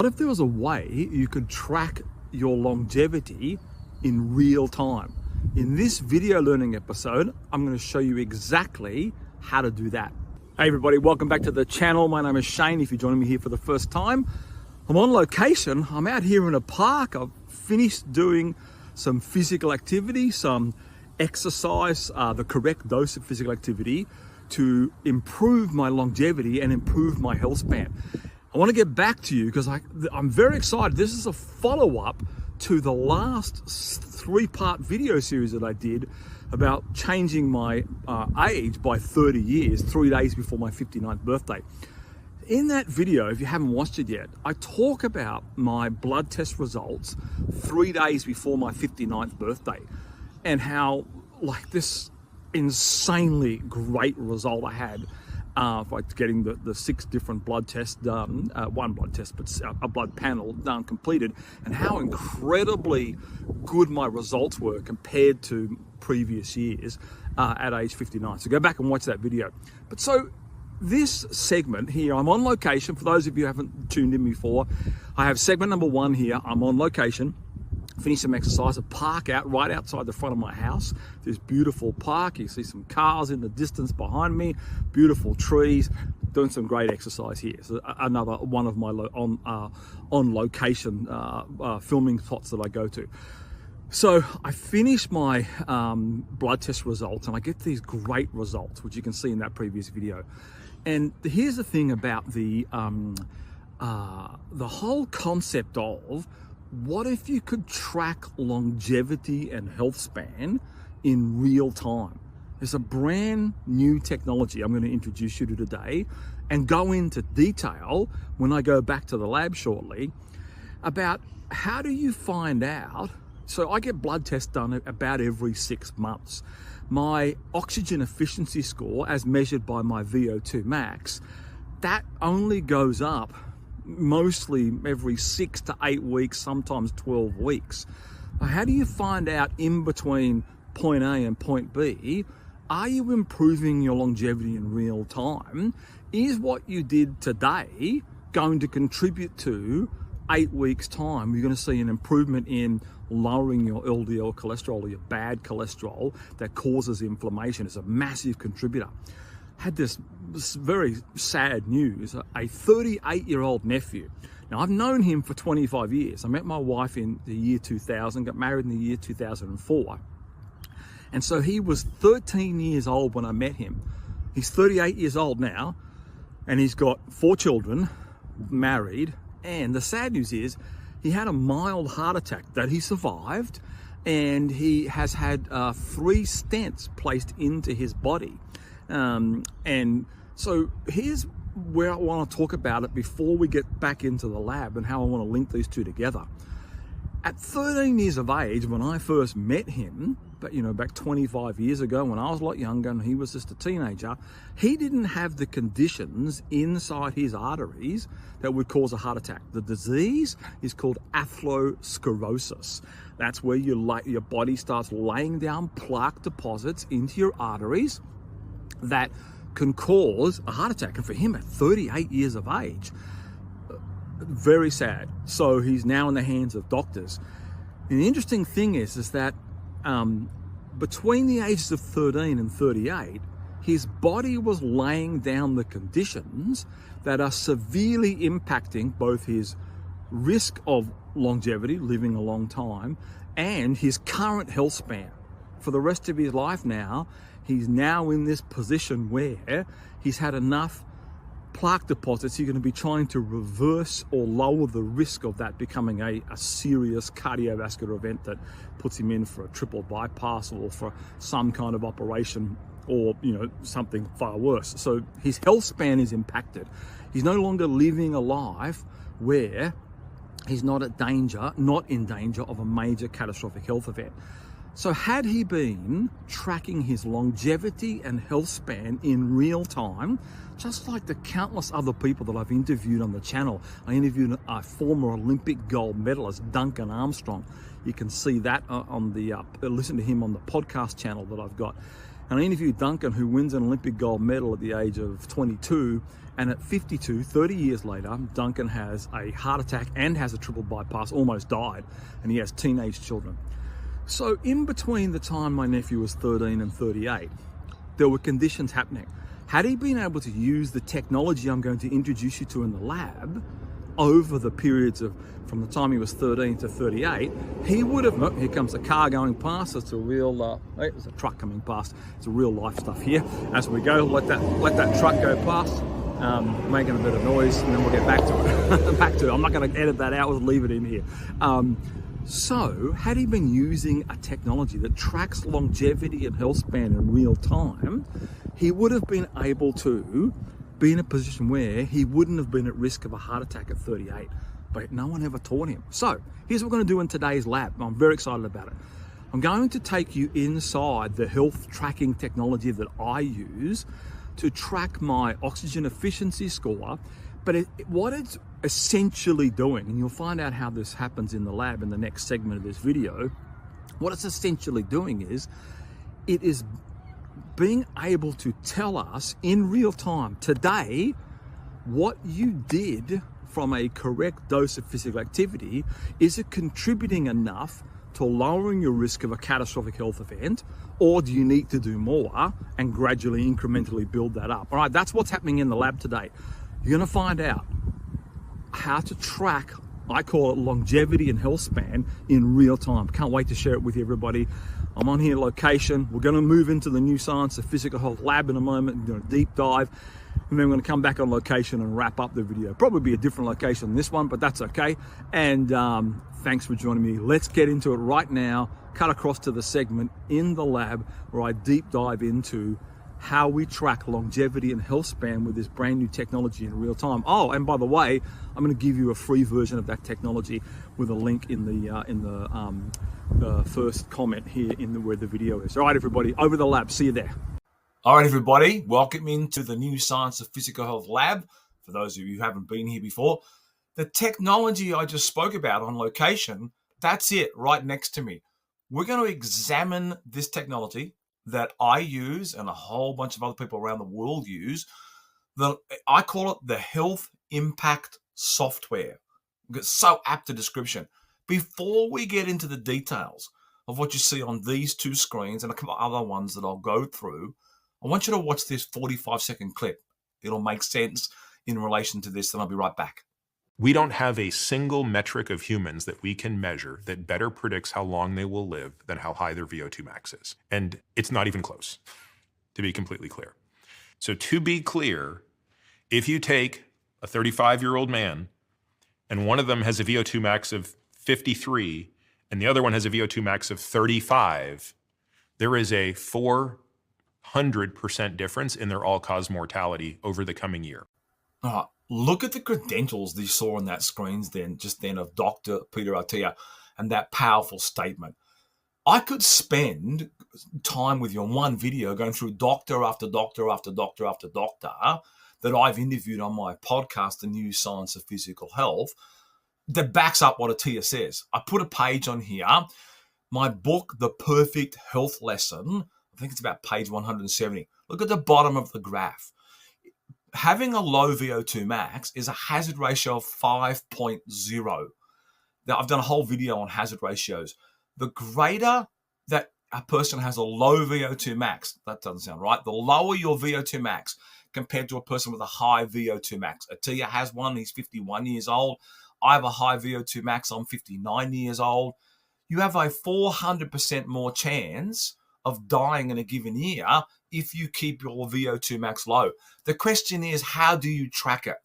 what if there was a way you could track your longevity in real time? In this video learning episode, I'm going to show you exactly how to do that. Hey everybody, welcome back to the channel. My name is Shane. If you're joining me here for the first time, I'm on location. I'm out here in a park. I've finished doing some physical activity, some exercise, the correct dose of physical activity to improve my longevity and improve my health span. I want to get back to you because I'm very excited. This is a follow-up to the last 3-part video series that I did about changing my age by 30 years, 3 days before my 59th birthday. In that video, if you haven't watched it yet, I talk about my blood test results 3 days before my 59th birthday and how this insanely great result I had by getting the 6 different blood tests done, one blood test, but a blood panel done, completed, and how incredibly good my results were compared to previous years at age 59. So go back and watch that video. But so this segment here, I'm on location. For those of you who haven't tuned in before, I have segment number 1 here. I'm on location. Finish some exercise, a park out right outside the front of my house. This beautiful park. You see some cars in the distance behind me, beautiful trees, doing some great exercise here. So another one of my on location filming spots that I go to. So I finish my blood test results and I get these great results, which you can see in that previous video. And here's the thing about the whole concept of, what if you could track longevity and health span in real time? There's a brand new technology I'm going to introduce you to today and go into detail when I go back to the lab shortly about how do you find out. So I get blood tests done about every 6 months. My oxygen efficiency score, as measured by my VO₂ Max, that only goes up mostly every 6 to 8 weeks, sometimes 12 weeks. How do you find out in between point A and point B, are you improving your longevity in real time? Is what you did today going to contribute to 8 weeks time? You're going to see an improvement in lowering your LDL cholesterol, or your bad cholesterol that causes inflammation. It's a massive contributor. Had this very sad news. A 38-year-old nephew. Now, I've known him for 25 years. I met my wife in the year 2000, got married in the year 2004. And so he was 13 years old when I met him. He's 38 years old now, and he's got 4 children, married. And the sad news is he had a mild heart attack that he survived, and he has had 3 stents placed into his body. And so here's where I want to talk about it before we get back into the lab and how I want to link these two together. At 13 years of age, when I first met him, but back 25 years ago when I was a lot younger and he was just a teenager, he didn't have the conditions inside his arteries that would cause a heart attack. The disease is called atherosclerosis. That's where your body starts laying down plaque deposits into your arteries that can cause a heart attack. And for him at 38 years of age, very sad. So he's now in the hands of doctors. And the interesting thing is that between the ages of 13 and 38, his body was laying down the conditions that are severely impacting both his risk of longevity, living a long time, and his current health span. For the rest of his life now, he's now in this position where he's had enough plaque deposits. You're going to be trying to reverse or lower the risk of that becoming a serious cardiovascular event that puts him in for a triple bypass or for some kind of operation, or something far worse. So his health span is impacted. He's no longer living a life where he's not in danger of a major catastrophic health event. So had he been tracking his longevity and health span in real time, just like the countless other people that I've interviewed on the channel. I interviewed a former Olympic gold medalist, Duncan Armstrong. You can see that on the, listen to him on the podcast channel that I've got. And I interviewed Duncan, who wins an Olympic gold medal at the age of 22. And at 52, 30 years later, Duncan has a heart attack and has a triple bypass, almost died, and he has teenage children. So in between the time my nephew was 13 and 38, there were conditions happening. Had he been able to use the technology I'm going to introduce you to in the lab over the periods of from the time he was 13 to 38, he would have, oh, here comes a car going past. It's a real, there's a truck coming past. It's a real life stuff here. As we go, let that truck go past, making a bit of noise, and then we'll get back to it. Back to it. I'm not going to edit that out, we'll leave it in here. So, had he been using a technology that tracks longevity and health span in real time, he would have been able to be in a position where he wouldn't have been at risk of a heart attack at 38. But no one ever taught him. So, here's what we're going to do in today's lab. I'm very excited about it. I'm going to take you inside the health tracking technology that I use to track my oxygen efficiency score. But what it's essentially doing, and you'll find out how this happens in the lab in the next segment of this video, what it's essentially doing is, it is being able to tell us in real time, today, what you did from a correct dose of physical activity. Is it contributing enough to lowering your risk of a catastrophic health event, or do you need to do more and gradually, incrementally build that up? All right, that's what's happening in the lab today. You're going to find out how to track, I call it longevity and health span, in real time. Can't wait to share it with everybody. I'm on here location. We're going to move into the new Science of Physical Health lab in a moment, do a deep dive, and then we're going to come back on location and wrap up the video. Probably be a different location than this one, but that's okay. And thanks for joining me. Let's get into it right now. Cut across to the segment in the lab where I deep dive into how we track longevity and health span with this brand new technology in real time. Oh, and by the way, I'm going to give you a free version of that technology with a link in the first comment here in where the video is. All right, everybody, over the lab. See you there. All right, everybody, welcome into the new Science of Physical Health lab. For those of you who haven't been here before, the technology I just spoke about on location, that's it right next to me. We're going to examine this technology that I use and a whole bunch of other people around the world use. I call it the Health Impact Software. It's so apt a description. Before we get into the details of what you see on these two screens and a couple of other ones that I'll go through, I want you to watch this 45-second clip. It'll make sense in relation to this, and I'll be right back. We don't have a single metric of humans that we can measure that better predicts how long they will live than how high their VO2 max is. And it's not even close, to be completely clear. So to be clear, if you take a 35-year-old man and one of them has a VO2 max of 53 and the other one has a VO2 max of 35, there is a 400% difference in their all-cause mortality over the coming year. Look at the credentials that you saw on that screens just then of Dr. Peter Attia and that powerful statement. I could spend time with you on one video going through doctor after doctor after doctor after doctor that I've interviewed on my podcast, The New Science of Physical Health, that backs up what Attia says. I put a page on here, my book, The Perfect Health Lesson. I think it's about page 170. Look at the bottom of the graph. Having a low VO2 max is a hazard ratio of 5.0. Now, I've done a whole video on hazard ratios. The greater that a person has a low VO2 max, that doesn't sound right, the lower your VO2 max compared to a person with a high VO2 max. Attia has one, he's 51 years old. I have a high VO2 max, I'm 59 years old. You have a 400% more chance of dying in a given year if you keep your VO2 max low. The question is, how do you track it?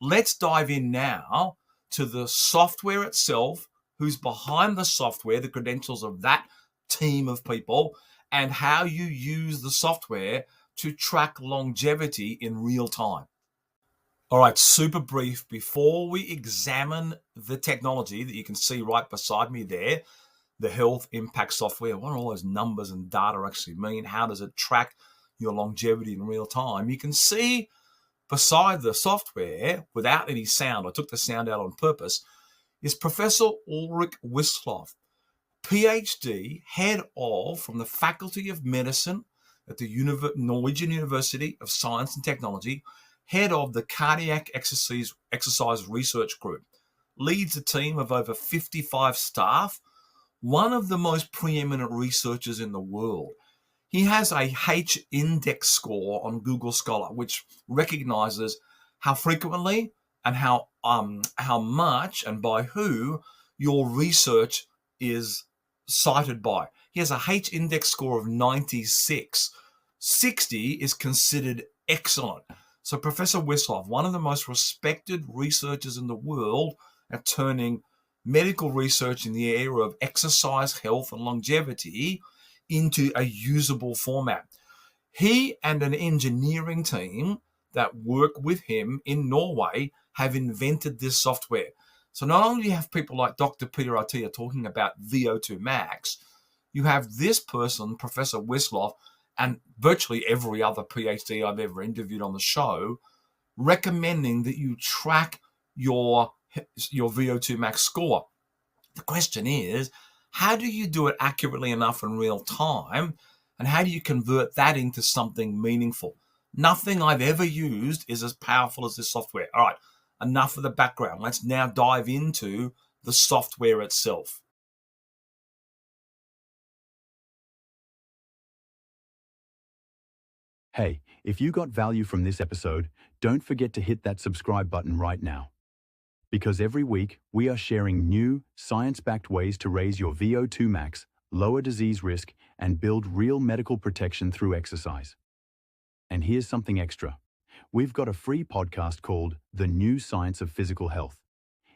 Let's dive in now to the software itself, who's behind the software, the credentials of that team of people, and how you use the software to track longevity in real time. All right, super brief. Before we examine the technology that you can see right beside me there, the Health Impact Software, what do all those numbers and data actually mean? How does it track your longevity in real time? You can see beside the software, without any sound, I took the sound out on purpose, is Professor Ulrich Wisloff, PhD, head of from the Faculty of Medicine, at the Norwegian University of Science and Technology, head of the Cardiac Exercise Research Group, leads a team of over 55 staff, one of the most preeminent researchers in the world. He has a H-index score on Google Scholar, which recognizes how frequently and how much and by who your research is cited by. He has a H-index score of 96. 60 is considered excellent. So Professor Wislov, one of the most respected researchers in the world at turning medical research in the area of exercise, health, and longevity into a usable format. He and an engineering team that work with him in Norway have invented this software. So not only do you have people like Dr. Peter Attia talking about VO₂ Max, you have this person, Professor Wislov, and virtually every other PhD I've ever interviewed on the show, recommending that you track your VO₂ Max score. The question is, how do you do it accurately enough in real time? And how do you convert that into something meaningful? Nothing I've ever used is as powerful as this software. All right, enough of the background. Let's now dive into the software itself. Hey, if you got value from this episode, don't forget to hit that subscribe button right now. Because every week, we are sharing new, science-backed ways to raise your VO₂ max, lower disease risk, and build real medical protection through exercise. And here's something extra. We've got a free podcast called The New Science of Physical Health.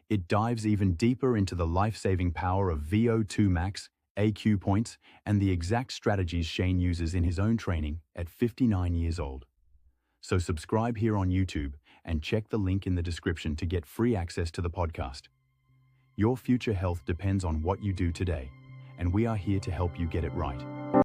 It dives even deeper into the life-saving power of VO₂ max, AQ points, and the exact strategies Shane uses in his own training at 59 years old. So subscribe here on YouTube and check the link in the description to get free access to the podcast. Your future health depends on what you do today, and we are here to help you get it right.